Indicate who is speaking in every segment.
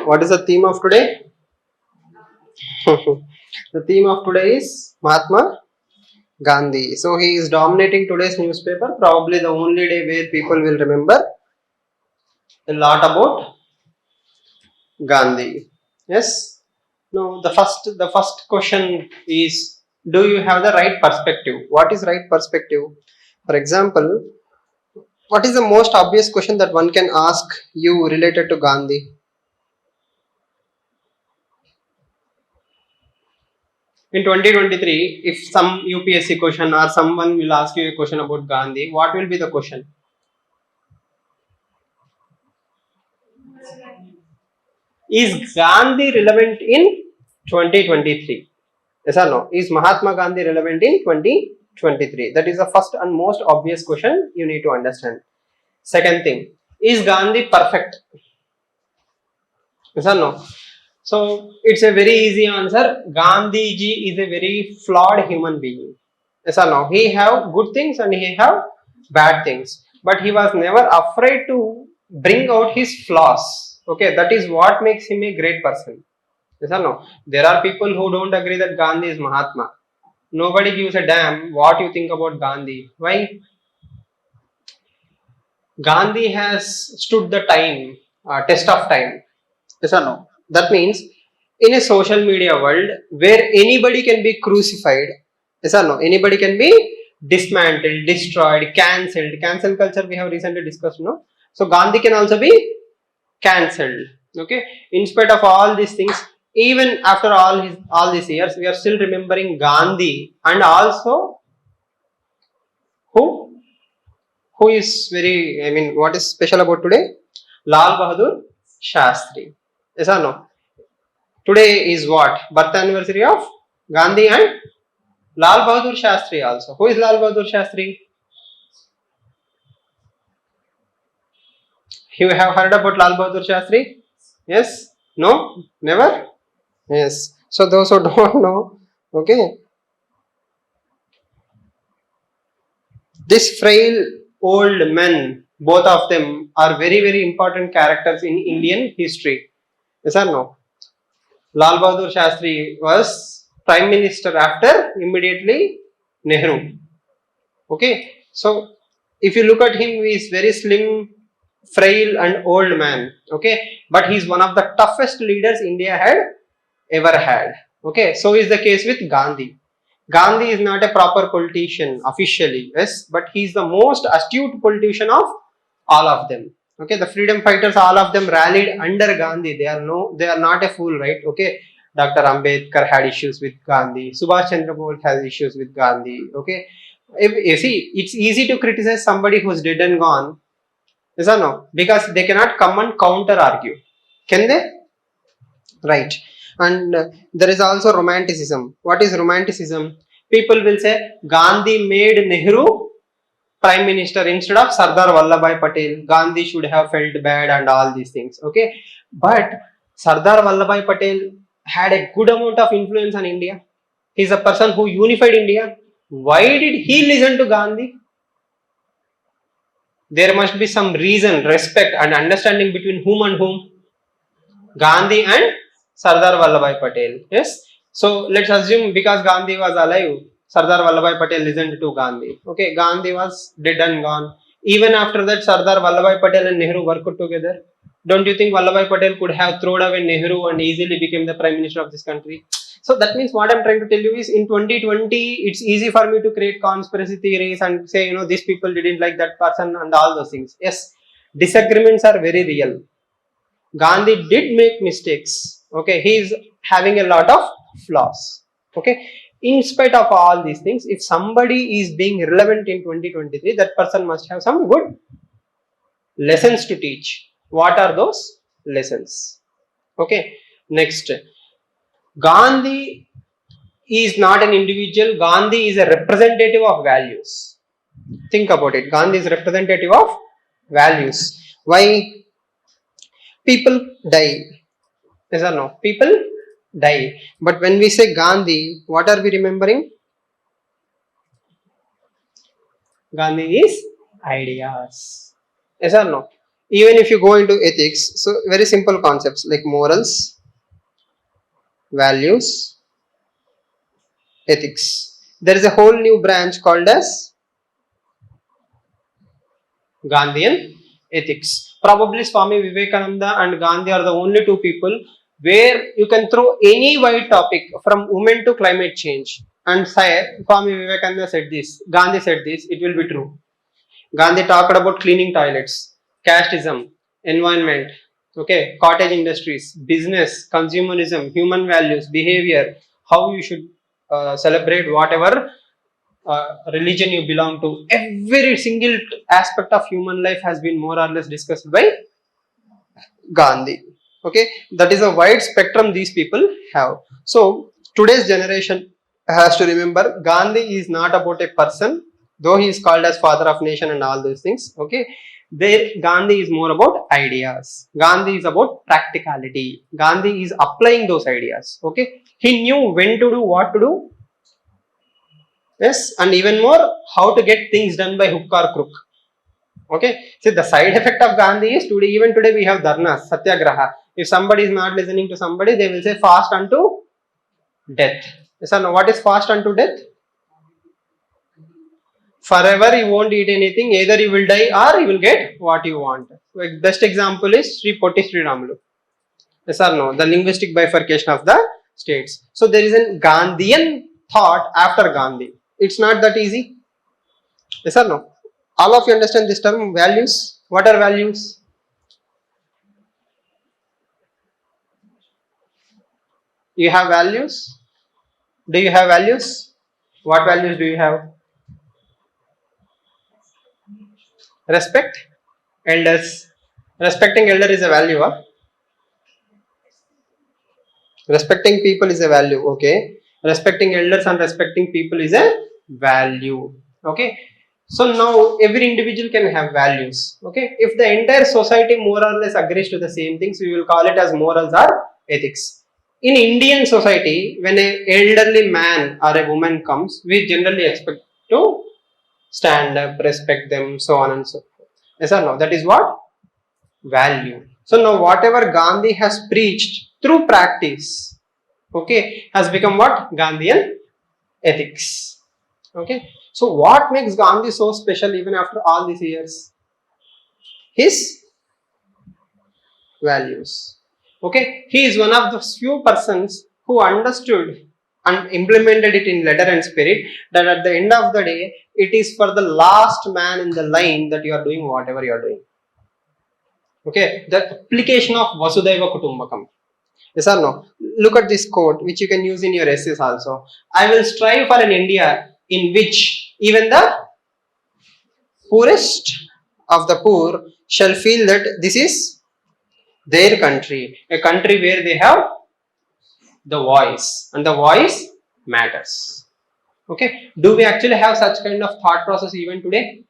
Speaker 1: What is the theme of today? The theme of today is Mahatma Gandhi. So he is dominating today's newspaper, probably the only day where people will remember a lot about Gandhi. Yes? No, the first question is, do you have the right perspective? What is right perspective? For example, what is the most obvious question that one can ask you related to Gandhi? In 2023, if some UPSC question or someone will ask you a question about Gandhi, what will be the question? Is Gandhi relevant in 2023? Yes or no? Is Mahatma Gandhi relevant in 2023? That is the first and most obvious question you need to understand. Second thing, is Gandhi perfect? Yes or no? So it's a very easy answer. Gandhi ji is a very flawed human being. Yes or no? He have good things and he have bad things, but he was never afraid to bring out his flaws. Okay, that is what makes him a great person. Yes or no? There are people who don't agree that Gandhi is Mahatma. Nobody gives a damn what you think about Gandhi. Why? Gandhi has stood the time, test of time. Yes or no? That means in a social media world where anybody can be crucified, yes or no? Anybody can be dismantled, destroyed, cancelled. Cancel culture we have recently discussed, no? So Gandhi can also be cancelled. Okay. In spite of all these things, even after all these years, we are still remembering Gandhi, and also who is very, I mean, what is special about today? Lal Bahadur Shastri. Yes or no? Today is what? Birth anniversary of Gandhi and Lal Bahadur Shastri also. Who is Lal Bahadur Shastri? You have heard about Lal Bahadur Shastri? Yes? No? Never? Yes. So those who don't know, okay. This frail old men, both of them are very, very important characters in Indian history. Yes or no? Lal Bahadur Shastri was Prime Minister after immediately Nehru. Okay, so if you look at him, he is very slim, frail, and old man. Okay, but he is one of the toughest leaders India had ever had. Okay, so is the case with Gandhi. Gandhi is not a proper politician officially, yes, but he is the most astute politician of all of them. Okay, the freedom fighters, all of them rallied under Gandhi. They are not a fool, right? Okay, Dr. Ambedkar had issues with Gandhi. Subhash Chandra Bose has issues with Gandhi. Okay, if you see, it's easy to criticize somebody who's dead and gone, yes or no? Because they cannot come and counter argue. Can they? Right. And there is also romanticism. What is romanticism? People will say Gandhi made Nehru prime minister instead of Sardar Vallabhbhai Patel. Gandhi should have felt bad and all these things. Okay, but Sardar Vallabhbhai Patel had a good amount of influence on India. He's a person who unified India. Why did he listen to Gandhi? There must be some reason, respect, and understanding between whom and whom. Gandhi and Sardar Vallabhbhai Patel. Yes. So let's assume because Gandhi was alive, Sardar Vallabhbhai Patel listened to Gandhi. Okay, Gandhi was dead and gone. Even after that, Sardar Vallabhbhai Patel and Nehru worked together. Don't you think Vallabhbhai Patel could have thrown away Nehru and easily became the prime minister of this country? So that means what I'm trying to tell you is in 2020, it's easy for me to create conspiracy theories and say, these people didn't like that person and all those things. Yes, disagreements are very real. Gandhi did make mistakes. Okay, he is having a lot of flaws. Okay, in spite of all these things, if somebody is being relevant in 2023, that person must have some good lessons to teach. What are those lessons? Okay, next, Gandhi is not an individual. Gandhi is a representative of values. Think about it. Gandhi is representative of values. Why? People die. Yes or no? People die. But when we say Gandhi, what are we remembering? Gandhi is ideas. Yes or no? Even if you go into ethics, so very simple concepts like morals, values, ethics. There is a whole new branch called as Gandhian ethics. Probably Swami Vivekananda and Gandhi are the only two people where you can throw any wide topic from women to climate change and say Swami Vivekananda said this, Gandhi said this, it will be true. Gandhi talked about cleaning toilets, casteism, environment, okay, cottage industries, business, consumerism, human values, behavior, how you should celebrate whatever religion you belong to. Every single aspect of human life has been more or less discussed by Gandhi. Okay, that is a wide spectrum these people have. So today's generation has to remember Gandhi is not about a person, though he is called as father of nation and all those things. Okay, there Gandhi is more about ideas. Gandhi is about practicality. Gandhi is applying those ideas. Okay, he knew when to do, what to do. Yes, and even more how to get things done by hook or crook. Okay, see the side effect of Gandhi is today, even today we have dharnas, satyagraha. If somebody is not listening to somebody, they will say fast unto death. Yes or no? What is fast unto death? Forever you won't eat anything, either you will die or you will get what you want. Like best example is Sri Potti Sri Ramulu. Yes or no? The linguistic bifurcation of the states. So there is a Gandhian thought after Gandhi. It's not that easy. Yes or no? All of you understand this term values? What are values? You have values? Do you have values? What values do you have? Respect elders. Respecting elder is a value. Huh? Respecting people is a value. Okay. Respecting elders and respecting people is a value. Okay. So now every individual can have values. Okay. If the entire society more or less agrees to the same things, we will call it as morals or ethics. In Indian society, when an elderly man or a woman comes, we generally expect to stand up, respect them, so on and so forth. Yes or no? That is what? Value. So now whatever Gandhi has preached through practice, okay, has become what? Gandhian ethics. Okay. So what makes Gandhi so special even after all these years? His values. Okay. He is one of the few persons who understood and implemented it in letter and spirit that at the end of the day, it is for the last man in the line that you are doing whatever you are doing. Okay, the application of Vasudhaiva Kutumbakam. Yes or no? Look at this quote which you can use in your essays also. I will strive for an India in which even the poorest of the poor shall feel that this is their country, a country where they have the voice and the voice matters. Okay, do we actually have such kind of thought process even today?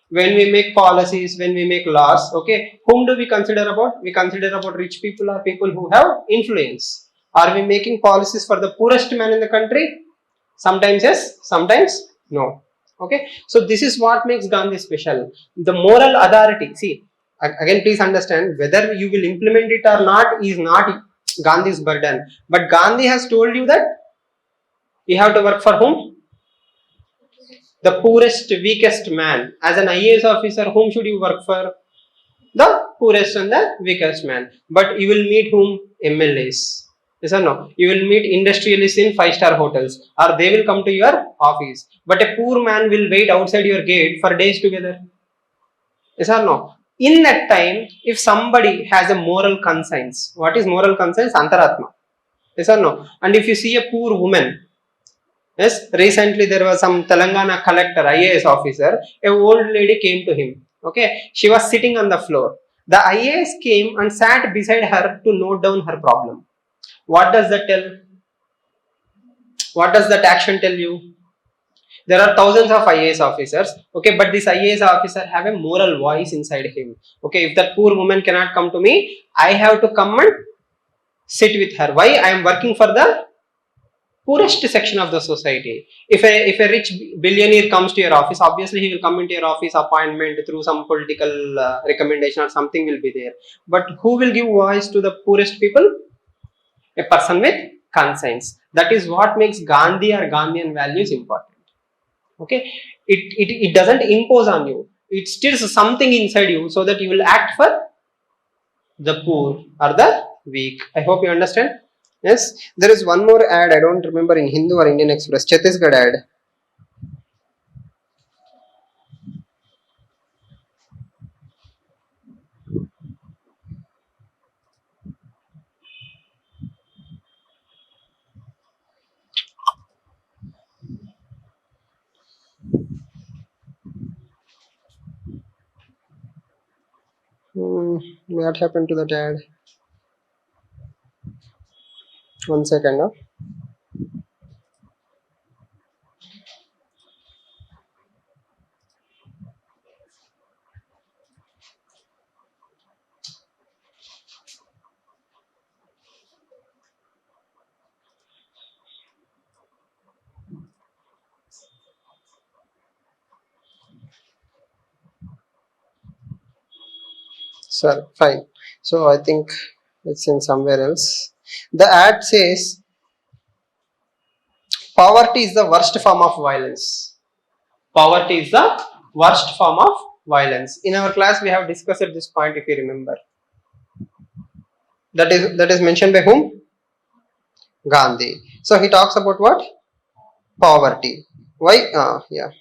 Speaker 1: When we make policies, when we make laws, okay, whom do we consider about? We consider about rich people or people who have influence. Are we making policies for the poorest man in the country? Sometimes yes, sometimes no. Okay, so this is what makes Gandhi special. The moral authority. See, again, please understand whether you will implement it or not is not Gandhi's burden. But Gandhi has told you that you have to work for whom? The poorest, weakest man. As an IAS officer, whom should you work for? The poorest and the weakest man. But you will meet whom? MLAs. Yes or no? You will meet industrialists in 5-star hotels, or they will come to your office. But a poor man will wait outside your gate for days together. Yes or no? In that time, if somebody has a moral conscience, what is moral conscience? Antaratma. Yes or no? And if you see a poor woman, yes, recently there was some Telangana collector, IAS officer, a old lady came to him. Okay, she was sitting on the floor. The IAS came and sat beside her to note down her problem. What does that tell? What does that action tell you? There are thousands of IAS officers, okay, but this IAS officer have a moral voice inside him. Okay, if that poor woman cannot come to me, I have to come and sit with her. Why? I am working for the poorest section of the society. If a rich billionaire comes to your office, obviously he will come into your office appointment through some political recommendation or something will be there. But who will give voice to the poorest people? A person with conscience. That is what makes Gandhi or Gandhian values important. Okay, it doesn't impose on you. It stirs something inside you so that you will act for the poor or the weak. I hope you understand. Yes, there is one more ad. I don't remember in Hindu or Indian Express. Chhattisgarh ad. What happened to that ad? One second. Huh? Sir, fine. So I think it's in somewhere else. The ad says poverty is the worst form of violence. Poverty is the worst form of violence. In our class, we have discussed this point if you remember. That is mentioned by whom? Gandhi. So he talks about what? Poverty. Why? Yeah.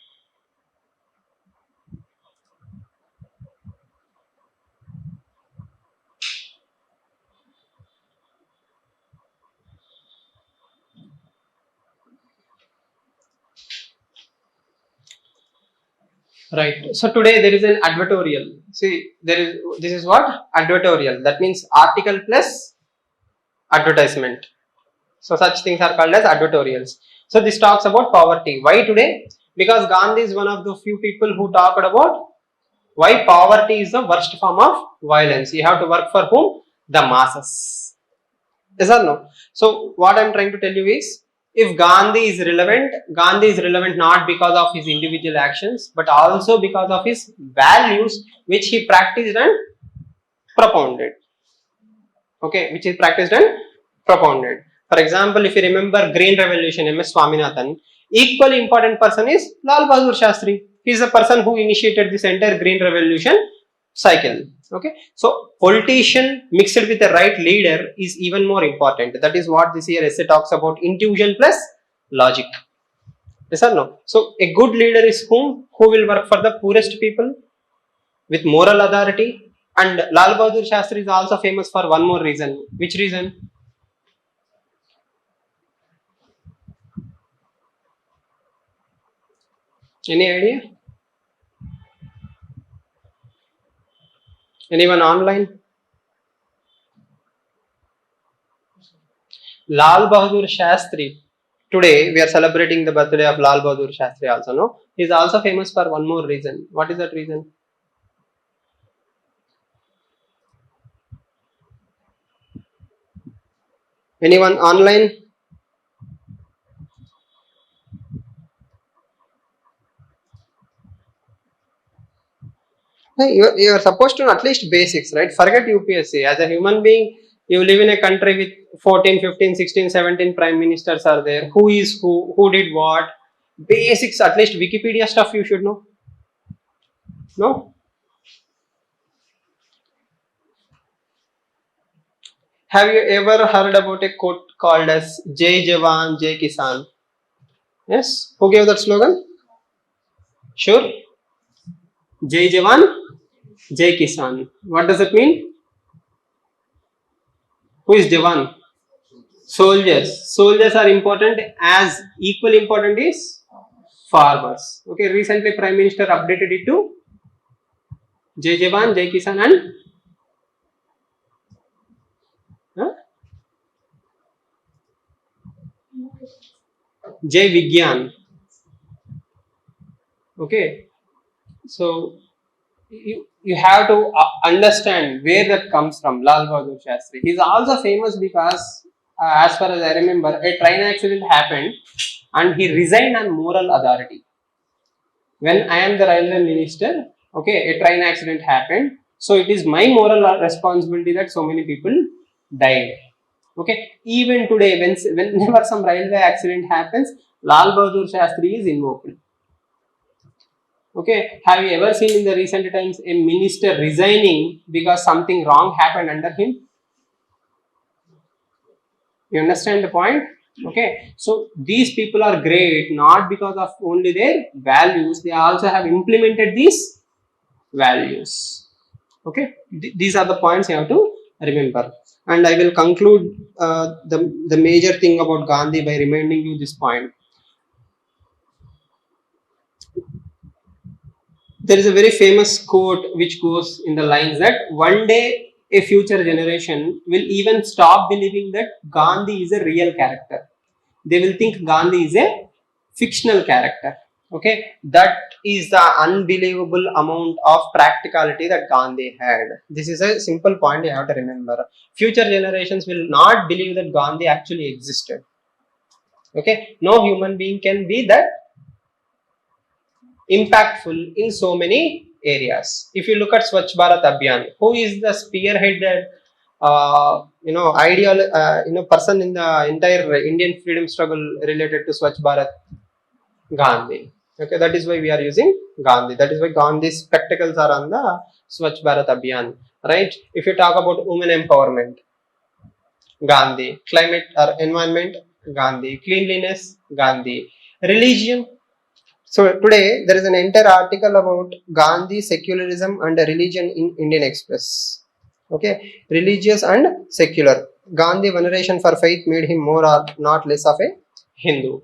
Speaker 1: Right. So today there is an advertorial. See, this is what? Advertorial. That means article plus advertisement. So such things are called as advertorials. So this talks about poverty. Why today? Because Gandhi is one of the few people who talked about why poverty is the worst form of violence. You have to work for whom? The masses. Yes or no? So what I'm trying to tell you is, if Gandhi is relevant not because of his individual actions, but also because of his values which he practiced and propounded. Okay, which is practiced and propounded. For example, if you remember Green Revolution, MS Swaminathan, equally important person is Lal Bahadur Shastri. He is the person who initiated this entire Green Revolution cycle. Okay, so politician mixed with the right leader is even more important. That is what this year essay talks about: intuition plus logic. Yes or no? So a good leader is whom? Who will work for the poorest people with moral authority. And Lal Bahadur Shastri is also famous for one more reason. Which reason? Any idea? Anyone online? Lal Bahadur Shastri. Today we are celebrating the birthday of Lal Bahadur Shastri also, no? He is also famous for one more reason. What is that reason? Anyone online? Hey, you are supposed to know at least basics, right? Forget UPSC. As a human being, you live in a country with 14, 15, 16, 17 prime ministers are there. Who is who did what? Basics, at least Wikipedia stuff you should know. No? Have you ever heard about a quote called as Jai Jawan, Jai Kisan? Yes? Who gave that slogan? Sure? Jai Jawan, Jai Kisan. What does it mean? Who is Jawan? Soldiers. Soldiers are important, as equally important is farmers. Okay, recently Prime Minister updated it to Jai Jawan, Jai Kisan and huh? Jai Vigyan. Okay, so you have to understand where that comes from. Lal Bahadur Shastri. He is also famous because as far as I remember, a train accident happened and he resigned on moral authority. When I am the railway minister, okay, a train accident happened, so it is my moral responsibility that so many people died. Okay, even today, whenever some railway accident happens, Lal Bahadur Shastri is invoked. Okay, have you ever seen in the recent times a minister resigning because something wrong happened under him? You understand the point? Okay, so these people are great not because of only their values, they also have implemented these values. Okay, these are the points you have to remember. And I will conclude the major thing about Gandhi by reminding you this point. There is a very famous quote which goes in the lines that one day a future generation will even stop believing that Gandhi is a real character. They will think Gandhi is a fictional character. Okay, that is the unbelievable amount of practicality that Gandhi had. This is a simple point you have to remember. Future generations will not believe that Gandhi actually existed. Okay, no human being can be that impactful in so many areas. If you look at Swachh Bharat Abhiyan, who is the spearheaded ideal person in the entire Indian freedom struggle related to Swachh Bharat? Gandhi. Okay, that is why we are using Gandhi. That is why Gandhi's spectacles are on the Swachh Bharat Abhiyan. Right? If you talk about women empowerment, Gandhi. Climate or environment, Gandhi. Cleanliness, Gandhi. Religion. So today there is an entire article about Gandhi, secularism and religion in Indian Express. Okay, religious and secular. Gandhi veneration for faith made him more or not less of a Hindu.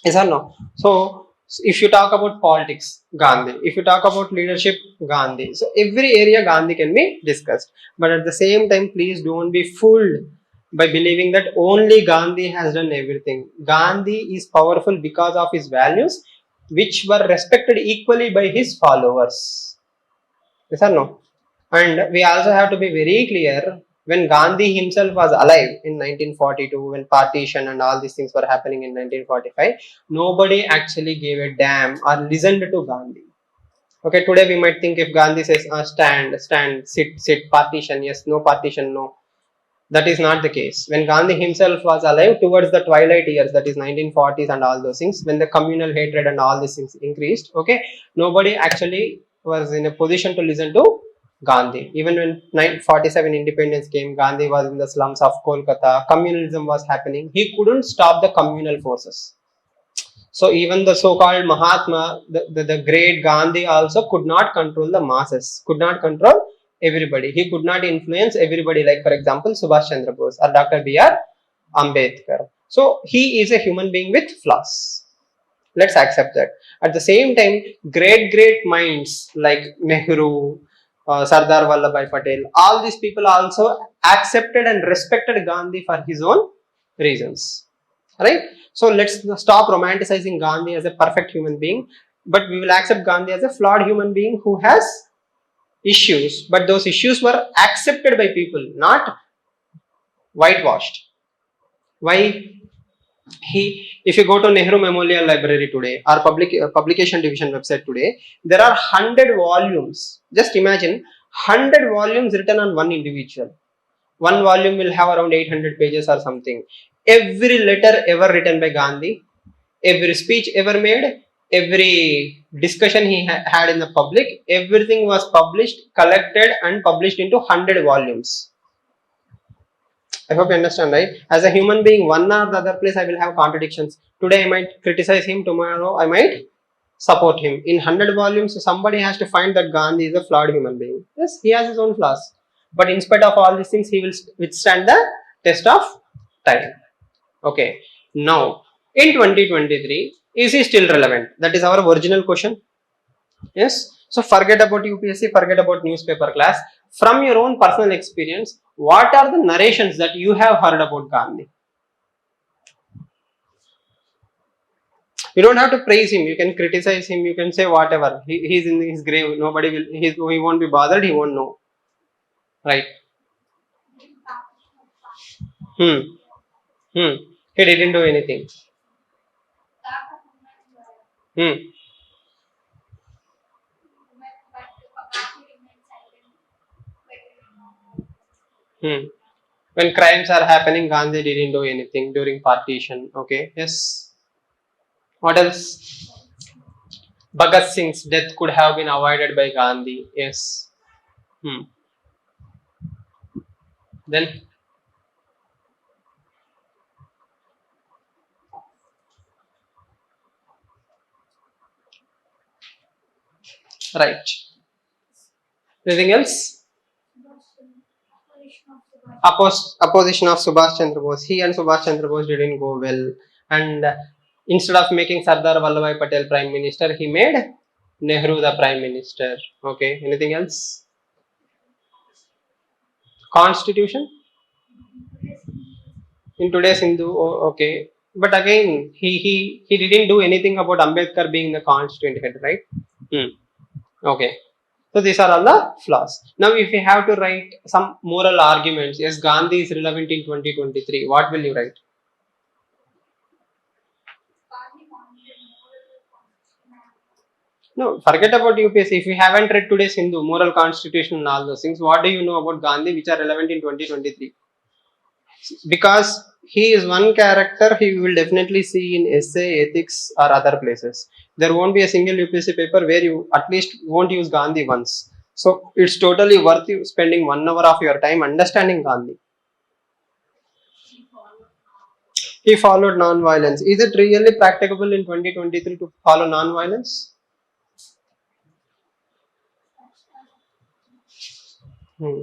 Speaker 1: Yes or no? So if you talk about politics, Gandhi. If you talk about leadership, Gandhi. So every area Gandhi can be discussed. But at the same time, please don't be fooled by believing that only Gandhi has done everything. Gandhi is powerful because of his values, which were respected equally by his followers. Yes or no? And we also have to be very clear, when Gandhi himself was alive in 1942, when partition and all these things were happening in 1945, nobody actually gave a damn or listened to Gandhi. Okay, today we might think if Gandhi says stand, sit, partition, yes, no partition, no. That is not the case. When Gandhi himself was alive towards the twilight years, that is 1940s and all those things, when the communal hatred and all these things increased, okay, nobody actually was in a position to listen to Gandhi. Even when 1947 independence came, Gandhi was in the slums of Kolkata, communalism was happening. He couldn't stop the communal forces. So even the so-called Mahatma, the great Gandhi also could not control the masses, could not control everybody. He could not influence everybody, like for example, Subhash Chandra Bose or Dr. B.R. Ambedkar. So he is a human being with flaws. Let's accept that. At the same time, great minds like Nehru, Sardar Vallabhbhai Patel, all these people also accepted and respected Gandhi for his own reasons. Right? So let's stop romanticizing Gandhi as a perfect human being, but we will accept Gandhi as a flawed human being who has issues, but those issues were accepted by people, not whitewashed. Why? If you go to Nehru Memorial Library today or publication division website today, there are 100 volumes. Just imagine 100 volumes written on one individual. One volume will have around 800 pages or something. Every letter ever written by Gandhi, every speech ever made, every discussion he had in the public, everything was published, collected and published into 100 volumes. I hope you understand, right? As a human being, one or the other place I will have contradictions. Today I might criticize him, tomorrow I might support him. In 100 volumes, somebody has to find that Gandhi is a flawed human being. Yes, he has his own flaws. But in spite of all these things, he will withstand the test of time. Okay. Now, in 2023, is he still relevant? That is our original question. Yes. So forget about UPSC, forget about newspaper class. From your own personal experience, what are the narrations that you have heard about Gandhi? You don't have to praise him. You can criticize him. You can say whatever. He's in his grave. Nobody will. He won't be bothered. He won't know. Right. Hmm. Hmm. He didn't do anything. Hmm. Hmm. When crimes are happening, Gandhi didn't do anything during partition. Okay. Yes. What else? Bhagat Singh's death could have been avoided by Gandhi. Yes. Hmm. Then, right. Anything else? Opposition of Subhash Chandra Bose. He and Subhash Chandra Bose didn't go well. And instead of making Sardar Vallabhbhai Patel Prime Minister, he made Nehru the Prime Minister. Okay. Anything else? Constitution? In today's Hindu, oh, okay. But again, he didn't do anything about Ambedkar being the constituent head, right? Hmm. Okay. So these are all the flaws. Now, if you have to write some moral arguments, yes, Gandhi is relevant in 2023. What will you write? No, forget about UPSC. If you haven't read today's Hindu, moral constitution and all those things, what do you know about Gandhi which are relevant in 2023? Because he is one character he will definitely see in essay, ethics, or other places. There won't be a single UPSC paper where you at least won't use Gandhi once. So it's totally worth you spending 1 hour of your time understanding Gandhi. He followed non-violence. Is it really practicable in 2023 to follow non-violence? Hmm.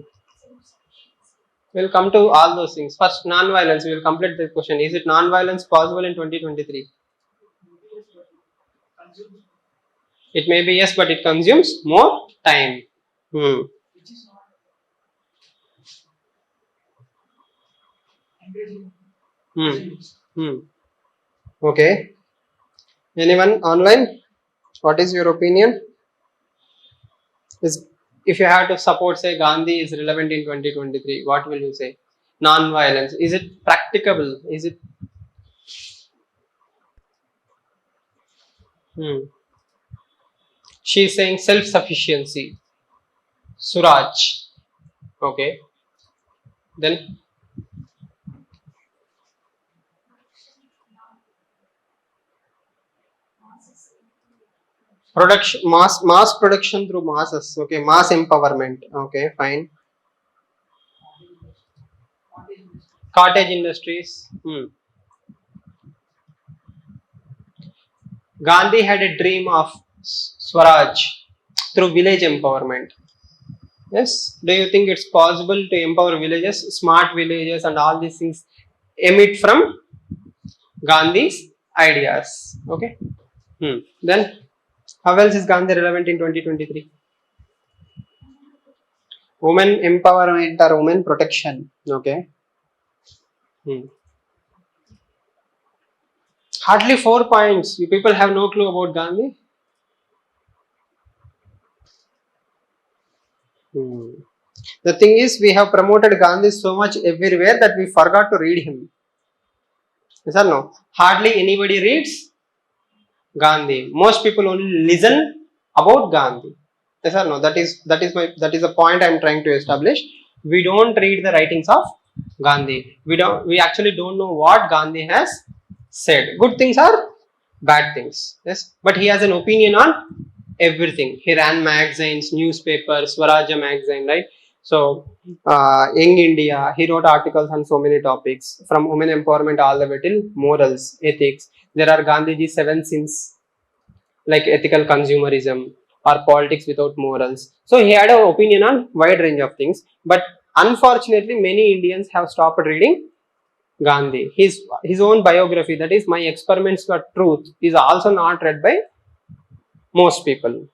Speaker 1: We'll come to all those things. First, non-violence. We will complete the question. Is it non-violence possible in 2023? It may be yes, but it consumes more time. Hmm. Hmm. Hmm. Okay. Anyone online? What is your opinion? Is if you have to support, say Gandhi is relevant in 2023, what will you say? Non-violence. Is it practicable? Is it? Hmm. She is saying self-sufficiency. Suraj. Okay. Then production, mass production through masses. Okay, mass empowerment. Okay, fine. Cottage industries. Hmm. Gandhi had a dream of Swaraj through village empowerment. Yes. Do you think it's possible to empower villages, smart villages, and all these things emit from Gandhi's ideas? Okay. Hmm. Then, how else is Gandhi relevant in 2023? Women empowerment or women protection. Okay. Hmm. Hardly 4 points. You people have no clue about Gandhi. Hmm. The thing is, we have promoted Gandhi so much everywhere that we forgot to read him. Yes or no? Hardly anybody reads Gandhi. Most people only listen about Gandhi. Yes or no? That is the point I am trying to establish. We don't read the writings of Gandhi. We actually don't know what Gandhi has said. Good things are bad things. Yes. But he has an opinion on everything. He ran magazines, newspapers, Swarajya magazine, right? So Young India, he wrote articles on so many topics, from women empowerment all the way till morals, ethics. There are Gandhiji's 7 sins, like ethical consumerism or politics without morals. So he had an opinion on wide range of things. But unfortunately, many Indians have stopped reading Gandhi. His own biography, that is My Experiments for Truth, is also not read by most people.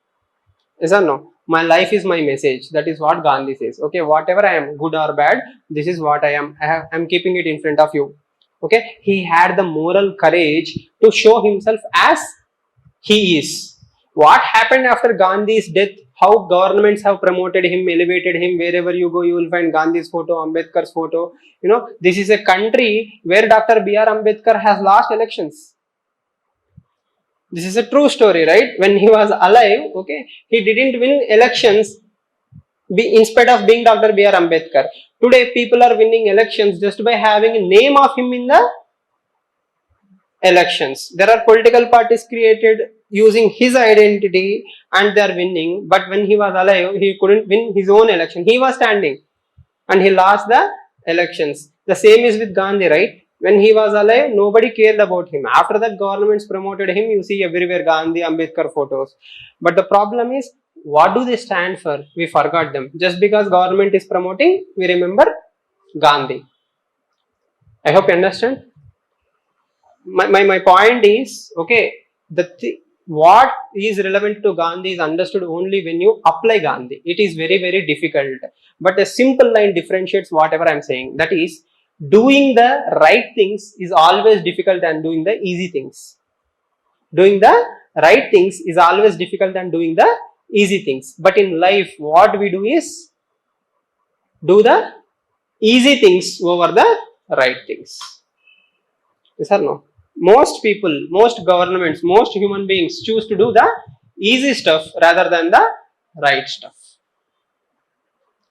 Speaker 1: Yes or no? My life is my message. That is what Gandhi says. Okay, whatever I am, good or bad, this is what I am. I'm keeping it in front of you. Okay, he had the moral courage to show himself as he is. What happened after Gandhi's death? How governments have promoted him, elevated him. Wherever you go, you will find Gandhi's photo, Ambedkar's photo. This is a country where Dr. B.R. Ambedkar has lost elections. This is a true story, right? When he was alive, okay, he didn't win elections in spite of being Dr. B.R. Ambedkar. Today, people are winning elections just by having a name of him in the elections. There are political parties created using his identity and they are winning. But when he was alive, he couldn't win his own election. He was standing and he lost the elections. The same is with Gandhi, right? When he was alive, nobody cared about him. After that, governments promoted him. You see everywhere Gandhi, Ambedkar photos. But the problem is, what do they stand for? We forgot them. Just because government is promoting, we remember Gandhi. I hope you understand. My point is, okay, what is relevant to Gandhi is understood only when you apply Gandhi. It is very, very difficult. But a simple line differentiates whatever I'm saying. That is, doing the right things is always difficult than doing the easy things. Doing the right things is always difficult than doing the easy things. But in life, what we do is do the easy things over the right things. Yes or no? Most people, most governments, most human beings choose to do the easy stuff rather than the right stuff.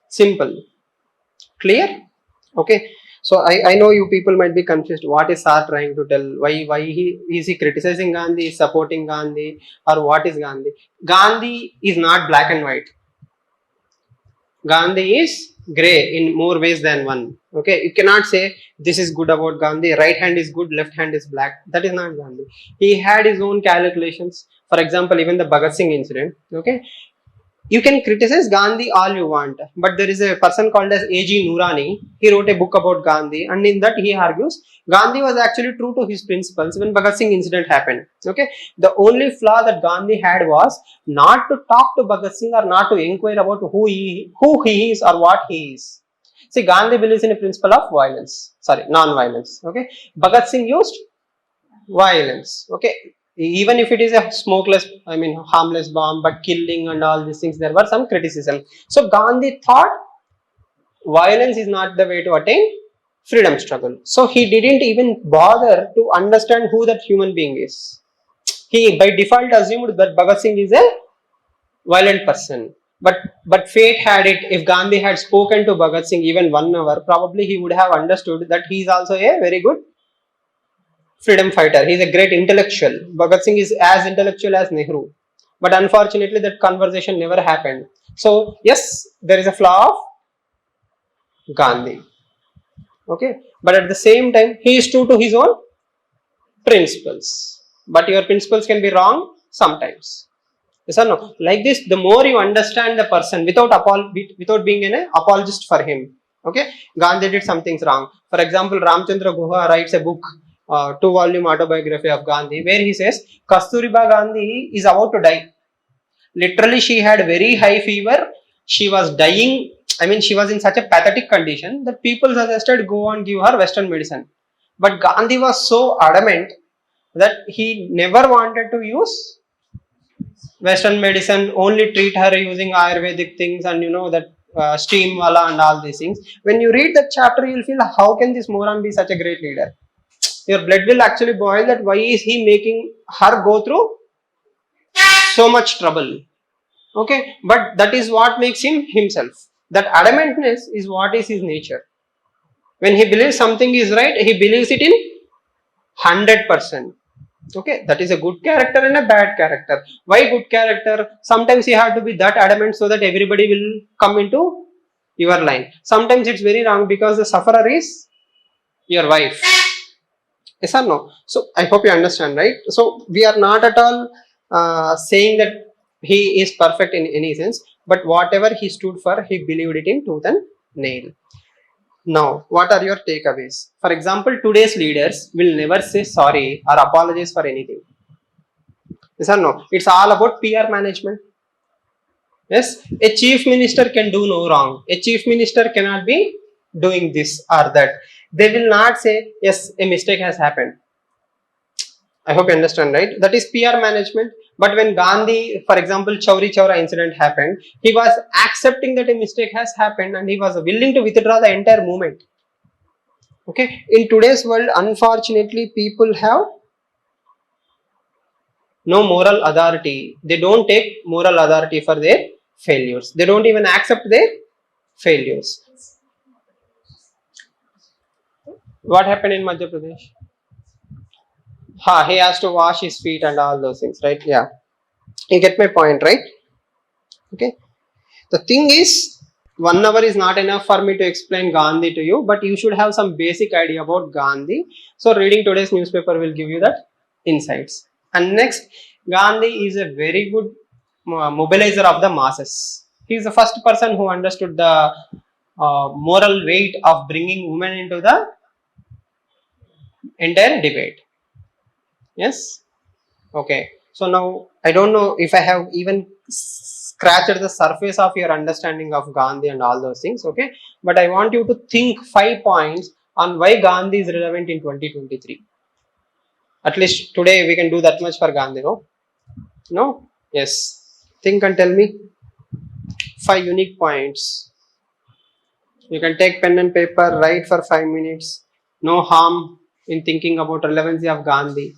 Speaker 1: Simple. Clear? Okay. So I know you people might be confused. What is Sir trying to tell? Why is he criticizing Gandhi, supporting Gandhi, or what is Gandhi? Gandhi is not black and white. Gandhi is grey in more ways than one. Okay, you cannot say this is good about Gandhi, right hand is good, left hand is black. That is not Gandhi. He had his own calculations. For example, even the Bhagat Singh incident. Okay, you can criticize Gandhi all you want, but there is a person called as A.G. Noorani. He wrote a book about Gandhi, and in that he argues Gandhi was actually true to his principles when Bhagat Singh incident happened. Okay, the only flaw that Gandhi had was not to talk to Bhagat Singh or not to inquire about who he is or what he is. See, Gandhi believes in a principle of non-violence. Okay, Bhagat Singh used violence. Okay, even if it is a smokeless, harmless bomb, but killing and all these things, there were some criticism. So Gandhi thought violence is not the way to attain freedom struggle. So he didn't even bother to understand who that human being is. He by default assumed that Bhagat Singh is a violent person. But fate had it. If Gandhi had spoken to Bhagat Singh even 1 hour, probably he would have understood that he is also a very good freedom fighter. He is a great intellectual. Bhagat Singh is as intellectual as Nehru. But unfortunately, that conversation never happened. So, yes, there is a flaw of Gandhi. Okay. But at the same time, he is true to his own principles. But your principles can be wrong sometimes. Yes or no? Like this, the more you understand the person without being an apologist for him. Okay. Gandhi did some things wrong. For example, Ramchandra Guha writes a book, 2-volume autobiography of Gandhi, where he says Kasturiba Gandhi is about to die. Literally, she had very high fever. She was dying. She was in such a pathetic condition that people suggested go and give her Western medicine. But Gandhi was so adamant that he never wanted to use Western medicine, only treat her using Ayurvedic things and that steam wala and all these things. When you read that chapter, you'll feel how can this moron be such a great leader? Your blood will actually boil that why is he making her go through so much trouble? Okay, but that is what makes him himself. That adamantness is what is his nature. When he believes something is right, he believes it in 100%. Okay, that is a good character and a bad character. Why good character? Sometimes you have to be that adamant so that everybody will come into your line. Sometimes it's very wrong because the sufferer is your wife. Yes or no? So I hope you understand, right? So we are not at all saying that he is perfect in any sense, but whatever he stood for, he believed it in tooth and nail. Now, what are your takeaways? For example, today's leaders will never say sorry or apologize for anything. Yes or no? It's all about PR management. Yes, a chief minister can do no wrong. A chief minister cannot be doing this or that. They will not say, yes, a mistake has happened. I hope you understand, right? That is PR management. But when Gandhi, for example, Chauri Chaura incident happened, he was accepting that a mistake has happened and he was willing to withdraw the entire movement. Okay, in today's world, unfortunately, people have no moral authority. They don't take moral authority for their failures. They don't even accept their failures. What happened in Madhya Pradesh? He has to wash his feet and all those things, right? Yeah. You get my point, right? Okay. The thing is, 1 hour is not enough for me to explain Gandhi to you, but you should have some basic idea about Gandhi. So, reading today's newspaper will give you that insights. And next, Gandhi is a very good mobilizer of the masses. He is the first person who understood the moral weight of bringing women into the entire debate. Yes. Okay. So now I don't know if I have even scratched the surface of your understanding of Gandhi and all those things. Okay. But I want you to think 5 points on why Gandhi is relevant in 2023. At least today we can do that much for Gandhi, no? No? Yes. Think and tell me 5 unique points. You can take pen and paper, write for 5 minutes. No harm in thinking about relevancy of Gandhi.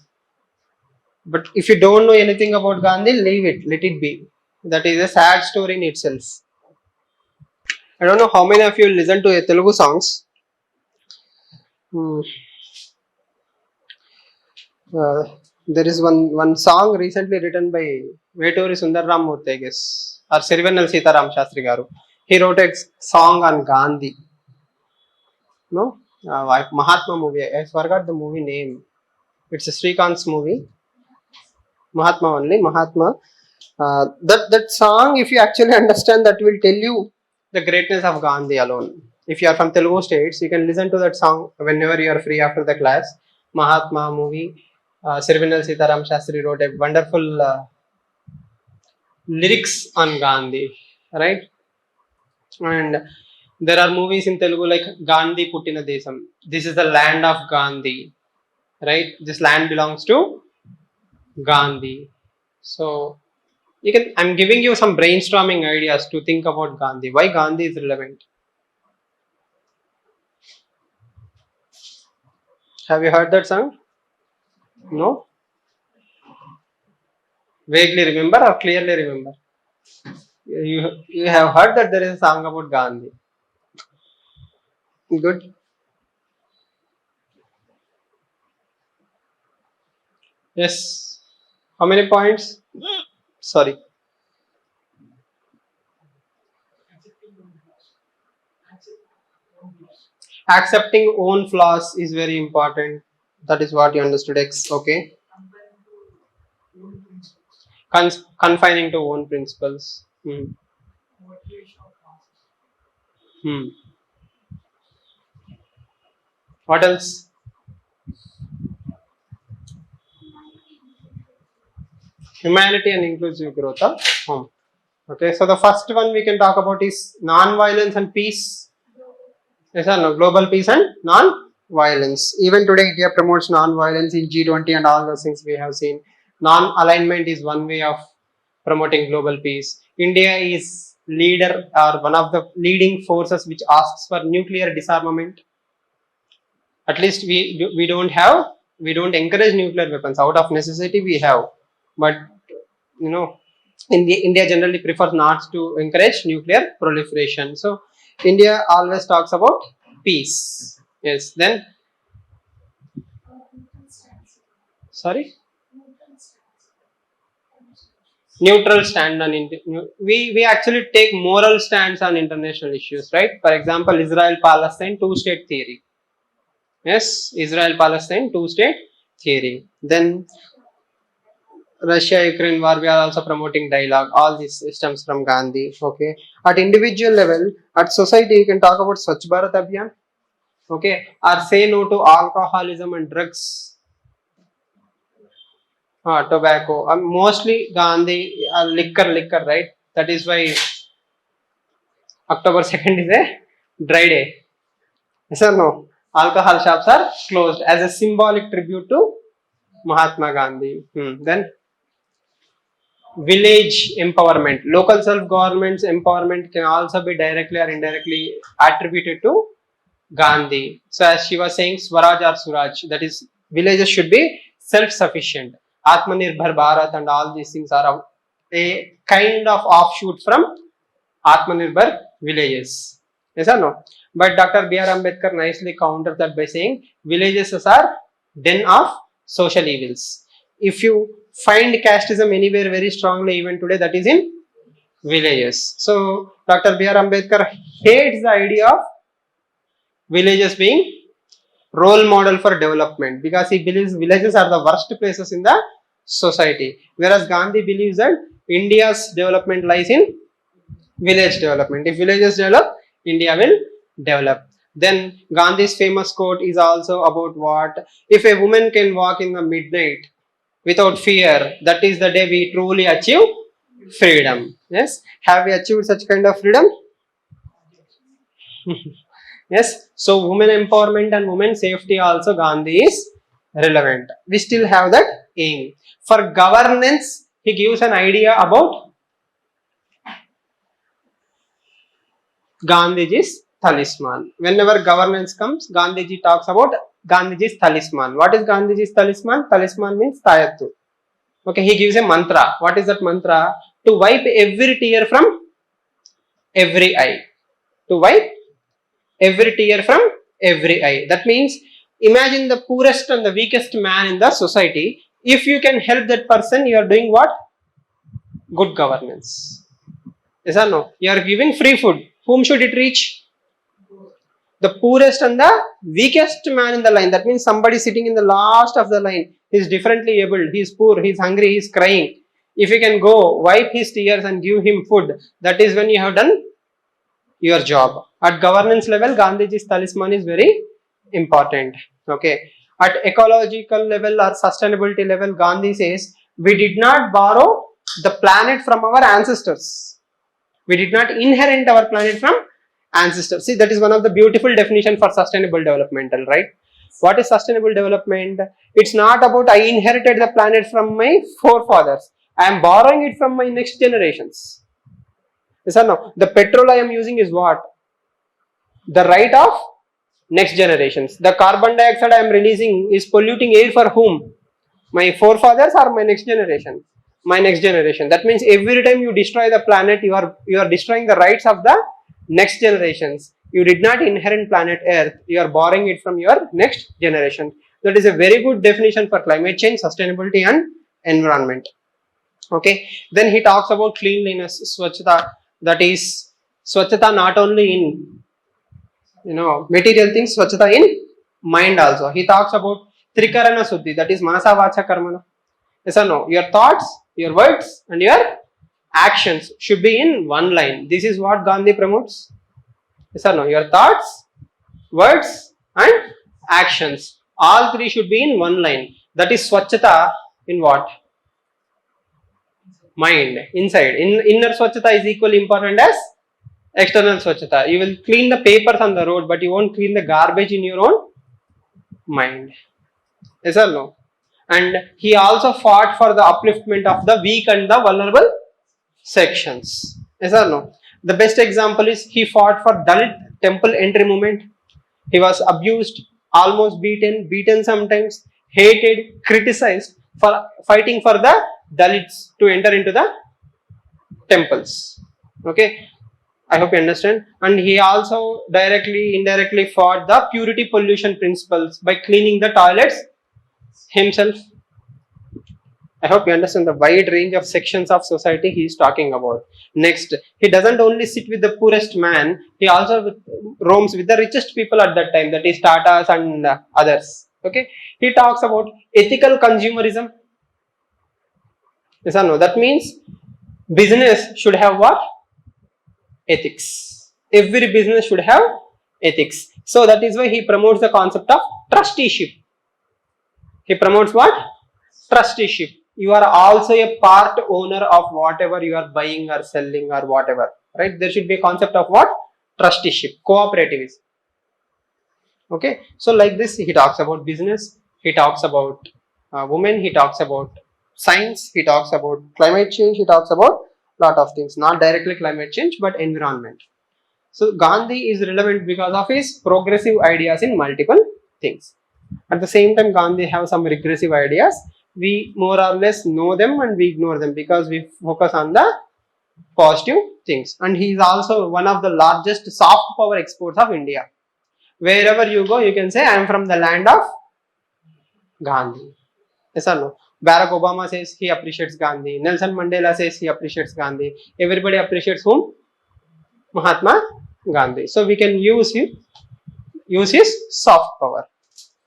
Speaker 1: But if you don't know anything about Gandhi, leave it, let it be. That is a sad story in itself. I don't know how many of you listen to Telugu songs. Hmm. There is one song recently written by Veturi Sundaram Murthy, I guess, or Sirivennal Sitaram Shastri Garu. He wrote a song on Gandhi. No? Mahatma movie. I forgot the movie name. It's a Srikant's movie. Mahatma only. Mahatma. That song, if you actually understand, that will tell you the greatness of Gandhi alone. If you are from Telugu states, you can listen to that song whenever you are free after the class. Mahatma movie. Sirvinal Sitaram Shastri wrote a wonderful lyrics on Gandhi, right? And there are movies in Telugu like Gandhi Puttina Desam. This is the land of Gandhi, right? This land belongs to Gandhi. So I'm giving you some brainstorming ideas to think about Gandhi. Why Gandhi is relevant? Have you heard that song? No? Vaguely remember or clearly remember? You have heard that there is a song about Gandhi. Good. Yes. How many points? Sorry. Accepting own flaws is very important. That is what you understood. Okay. Confining to own principles. Hmm. What else? Humanity and inclusive growth of home. Okay, so the first one we can talk about is non-violence and peace. Yes or no? Global peace and non-violence. Even today, India promotes non-violence in G20 and all those things we have seen. Non-alignment is one way of promoting global peace. India is leader or one of the leading forces which asks for nuclear disarmament. At least we don't encourage nuclear weapons out of necessity. We have, but you know, India generally prefers not to encourage nuclear proliferation. So India always talks about peace. Yes. Then, sorry, neutral stand on we actually take moral stands on international issues, right? For example, Israel Palestine two-state theory. Yes, Israel Palestine two-state theory. Then Russia Ukraine war, we are also promoting dialogue. All these systems from Gandhi. Okay. At individual level, at society, you can talk about Swachh Bharat Abhiyan. Okay. Or say no to alcoholism and drugs. Tobacco. Mostly Gandhi, liquor, right? That is why October 2nd is a dry day. Yes or no? Alcohol shops are closed as a symbolic tribute to Mahatma Gandhi. Then village empowerment. Local self-government's empowerment can also be directly or indirectly attributed to Gandhi. So as she was saying, Swaraj or Suraj, that is, villages should be self-sufficient. Atmanirbhar Bharat and all these things are a kind of offshoot from Atmanirbhar villages. Yes or no? But Dr. B.R. Ambedkar nicely countered that by saying villages are den of social evils. If you find casteism anywhere very strongly even today, that is in villages. So Dr. B.R. Ambedkar hates the idea of villages being role model for development because he believes villages are the worst places in the society. Whereas Gandhi believes that India's development lies in village development. If villages develop, India will develop. Then Gandhi's famous quote is also about what? If a woman can walk in the midnight without fear, that is the day we truly achieve freedom. Yes? Have we achieved such kind of freedom? Yes. So women empowerment and women safety also Gandhi is relevant. We still have that aim. For governance, he gives an idea about Gandhiji's talisman. Whenever governance comes, Gandhiji talks about Gandhiji's talisman. What is Gandhiji's talisman? Talisman means tayattu. Okay, he gives a mantra. What is that mantra? To wipe every tear from every eye. To wipe every tear from every eye. That means imagine the poorest and the weakest man in the society. If you can help that person, you are doing what? Good governance. Yes or no? You are giving free food. Whom should it reach? The poorest and the weakest man in the line. That means somebody sitting in the last of the line. He is differently abled. He is poor. He is hungry. He is crying. If you can go wipe his tears and give him food, that is when you have done your job. At governance level, Gandhiji's talisman is very important. Okay. At ecological level or sustainability level, Gandhi says, we did not borrow the planet from our ancestors. We did not inherit our planet from ancestors. See, that is one of the beautiful definition for sustainable developmental, right? What is sustainable development? It's not about I inherited the planet from my forefathers. I am borrowing it from my next generations. Yes or no? The petrol I am using is what? The right of next generations. The carbon dioxide I am releasing is polluting air for whom? My forefathers or my next generation? My next generation. That means every time you destroy the planet, you are destroying the rights of the next generations. You did not inherit planet Earth. You are borrowing it from your next generation. That is a very good definition for climate change, sustainability, and environment. Okay. Then he talks about cleanliness, swachhata. That is swachhata not only in material things, swachhata in mind also. He talks about trikarana suddhi. That is manasa vacha karmana. Yes or no? Your thoughts, your words, and your actions should be in one line. This is what Gandhi promotes. Yes or no? Your thoughts, words, and actions. All three should be in one line. That is swachhata in what? Mind, inside. Inner swachhata is equally important as external swachhata. You will clean the papers on the road, but you won't clean the garbage in your own mind. Yes or no? And he also fought for the upliftment of the weak and the vulnerable sections. Yes or no? The best example is he fought for Dalit temple entry movement. He was abused, almost beaten sometimes, hated, criticized for fighting for the Dalits to enter into the temples. Okay, I hope you understand. And he also indirectly fought the purity pollution principles by cleaning the toilets himself. I hope you understand the wide range of sections of society he is talking about. Next, he doesn't only sit with the poorest man, he also roams with the richest people at that time, that is Tatas and others. Okay, he talks about ethical consumerism. Yes or no? That means business should have what? Ethics. Every business should have ethics. So that is why he promotes the concept of trusteeship. He promotes what? Trusteeship. You are also a part owner of whatever you are buying or selling or whatever. Right? There should be a concept of what? Trusteeship. Cooperativism. Okay. So like this, he talks about business. He talks about women. He talks about science, he talks about climate change, he talks about lot of things, not directly climate change but environment. So Gandhi is relevant because of his progressive ideas in multiple things. At the same time, Gandhi have some regressive ideas. We more or less know them and we ignore them because we focus on the positive things. And he is also one of the largest soft power exports of India. Wherever you go, you can say, I am from the land of Gandhi. Yes or no? Barack Obama says he appreciates Gandhi. Nelson Mandela says he appreciates Gandhi. Everybody appreciates whom? Mahatma Gandhi. So we can use his soft power.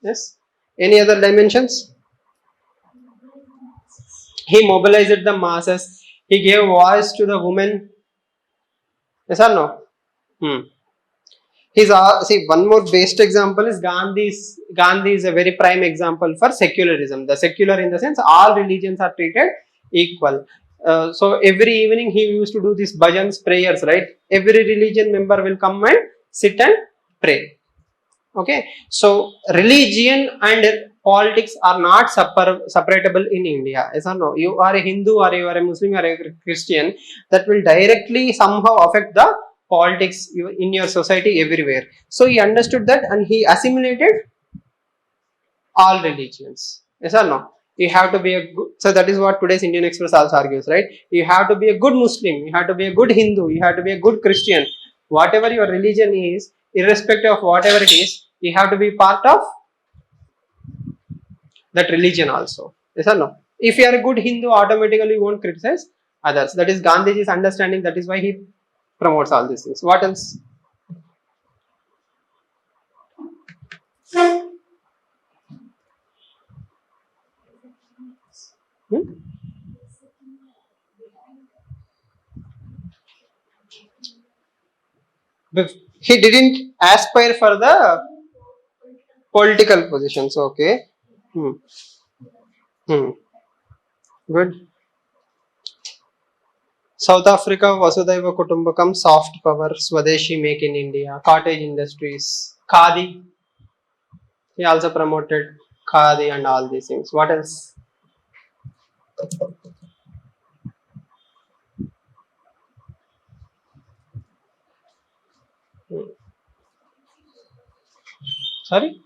Speaker 1: Yes. Any other dimensions? He mobilized the masses. He gave voice to the women. Yes or no? Hmm. He's see, one more best example is Gandhi is a very prime example for secularism. The secular in the sense all religions are treated equal. So every evening he used to do these bhajans, prayers, right? Every religion member will come and sit and pray. Okay, so religion and politics are not separable in India. Yes or no? You are a Hindu or you are a Muslim or a Christian, that will directly somehow affect the politics in your society everywhere. So he understood that and he assimilated all religions. Yes or no? You have to be a good, so that is what today's Indian Express also argues, right? You have to be a good Muslim, you have to be a good Hindu, you have to be a good Christian. Whatever your religion is, irrespective of whatever it is, you have to be part of that religion also. Yes or no? If you are a good Hindu, automatically you won't criticize others. That is Gandhiji's understanding. That is why he promotes all these things. What else? Hmm? He didn't aspire for the political positions. Okay. Hmm. Hmm. Good. South Africa, Vasudhaiva Kutumbakam, soft power, Swadeshi, make in India, cottage industries, Khadi. He also promoted Khadi and all these things. What else? Hmm. Sorry?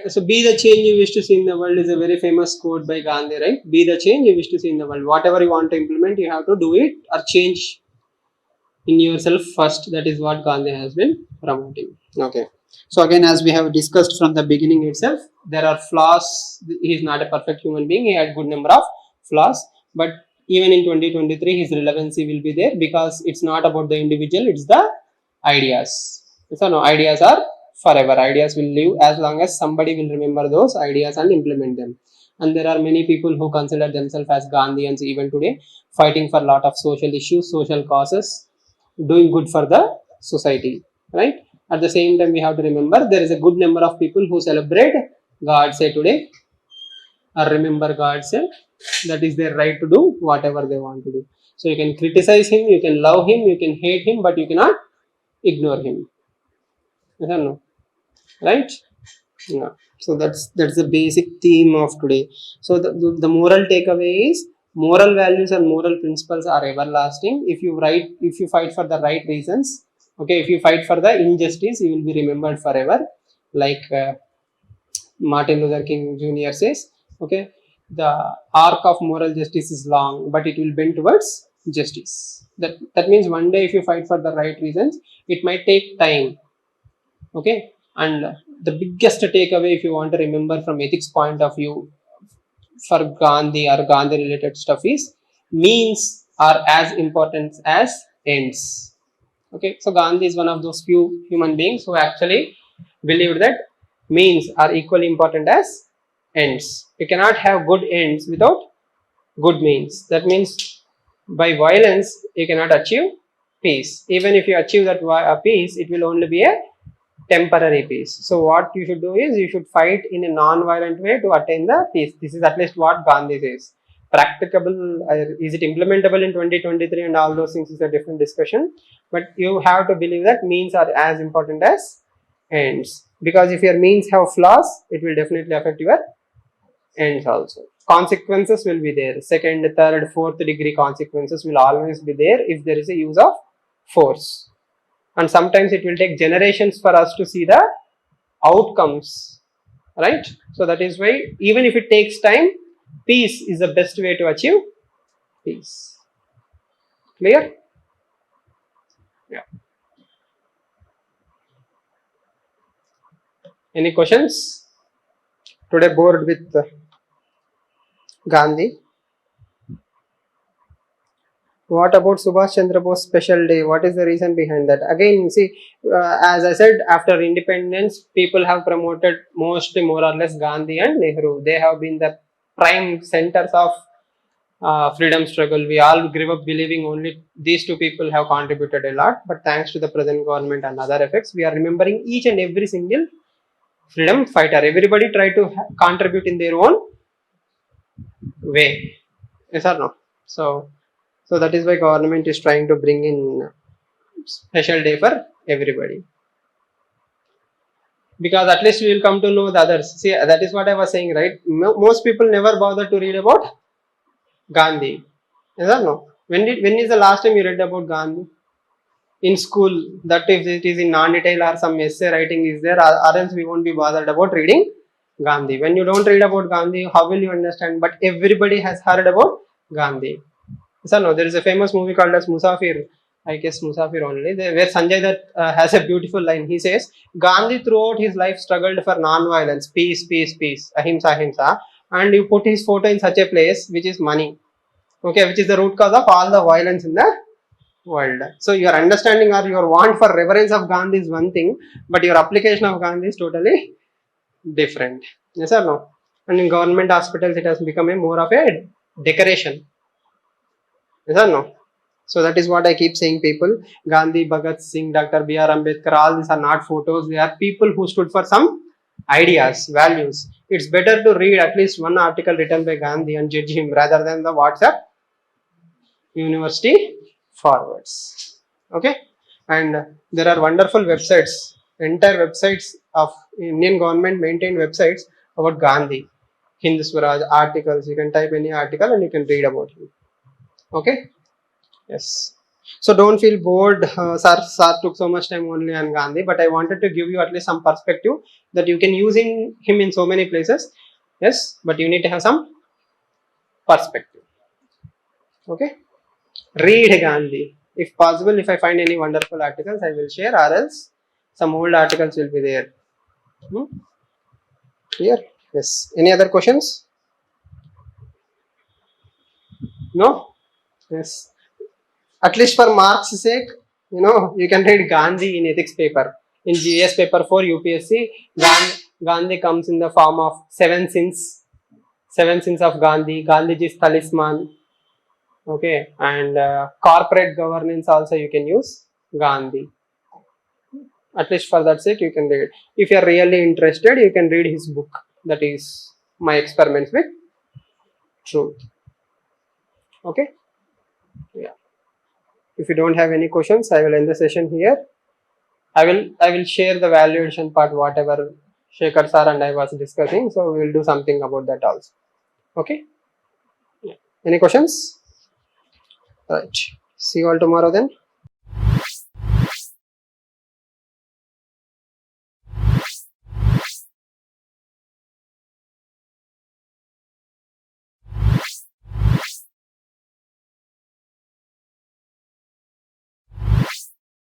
Speaker 1: So be the change you wish to see in the world is a very famous quote by Gandhi, right? Be the change you wish to see in the world. Whatever you want to implement, you have to do it or change in yourself first. That is what Gandhi has been promoting. Okay. So again, as we have discussed from the beginning itself, there are flaws. He is not a perfect human being. He had good number of flaws, but even in 2023, his relevancy will be there because it's not about the individual; it's the ideas. So no, ideas are forever. Ideas will live as long as somebody will remember those ideas and implement them. And there are many people who consider themselves as Gandhians even today, fighting for a lot of social issues, social causes, doing good for the society, right? At the same time, we have to remember there is a good number of people who celebrate God's Day today or remember God's Day. That is their right to do whatever they want to do. So you can criticize him, you can love him, you can hate him, but you cannot ignore him. Yes or no? Right? Yeah. So that's the basic theme of today. So the moral takeaway is moral values and moral principles are everlasting. If you fight for the right reasons, okay, if you fight for the injustice, you will be remembered forever. Like Martin Luther King Jr. says, okay, the arc of moral justice is long, but it will bend towards justice. That means one day if you fight for the right reasons, it might take time. Okay, and the biggest takeaway if you want to remember from ethics point of view for Gandhi or Gandhi related stuff is means are as important as ends. Okay, so Gandhi is one of those few human beings who actually believed that means are equally important as ends. You cannot have good ends without good means. That means by violence you cannot achieve peace. Even if you achieve that peace, it will only be a temporary peace. So what you should do is you should fight in a non-violent way to attain the peace. This is at least what Gandhi says. Practicable, is it implementable in 2023 and all those things is a different discussion. But you have to believe that means are as important as ends. Because if your means have flaws, it will definitely affect your ends also. Consequences will be there. Second, third, fourth degree consequences will always be there if there is a use of force. And sometimes it will take generations for us to see the outcomes, right? So that is why even if it takes time, peace is the best way to achieve peace. Clear? Yeah. Any questions? Today bored with Gandhi? What about Subhash Chandra Bose special day? What is the reason behind that? Again, see, as I said, after independence, people have promoted mostly more or less Gandhi and Nehru. They have been the prime centers of freedom struggle. We all grew up believing only these two people have contributed a lot. But thanks to the present government and other effects, we are remembering each and every single freedom fighter. Everybody try to contribute in their own way. Yes or no? So that is why government is trying to bring in special day for everybody, because at least we will come to know the others. See, that is what I was saying, right? Most people never bother to read about Gandhi. Yes or no? When is the last time you read about Gandhi? In school, that if it is in non-detail or some essay writing is there, or else we won't be bothered about reading Gandhi. When you don't read about Gandhi, how will you understand? But everybody has heard about Gandhi. So no, there is a famous movie called as Musafir. I guess Musafir only, where Sanjay Dutt has a beautiful line. He says, Gandhi throughout his life struggled for non-violence, peace, peace, peace, ahimsa, ahimsa, and you put his photo in such a place which is money, okay, which is the root cause of all the violence in the world. So your understanding or your want for reverence of Gandhi is one thing, but your application of Gandhi is totally different. Yes or no? And in government hospitals, it has become a more of a decoration. Yes or no? So that is what I keep saying, people. Gandhi, Bhagat Singh, Dr. B.R. Ambedkar, all these are not photos. They are people who stood for some ideas, values. It's better to read at least one article written by Gandhi and judge him rather than the WhatsApp university forwards. Okay? And there are wonderful websites, entire websites of Indian government maintained websites about Gandhi. Hindu Swaraj articles. You can type any article and you can read about him. Okay? Yes. So don't feel bored. Sir took so much time only on Gandhi, but I wanted to give you at least some perspective that you can use him in so many places. Yes, but you need to have some perspective. Okay. Read Gandhi. If possible, if I find any wonderful articles, I will share, or else some old articles will be there. Clear? Yes. Any other questions? No? Yes. At least for marks' sake, you can read Gandhi in ethics paper. In GS paper 4 UPSC, Gandhi comes in the form of seven sins of Gandhi, Gandhiji's talisman. Okay, and corporate governance also you can use Gandhi. At least for that sake, you can read. If you are really interested, you can read his book. That is My Experiments with Truth. Okay. Yeah. If you don't have any questions, I will end the session here. I will share the valuation part, whatever Shekhar sir and I was discussing. So we will do something about that also. Okay. Yeah. Any questions? Right. See you all tomorrow then.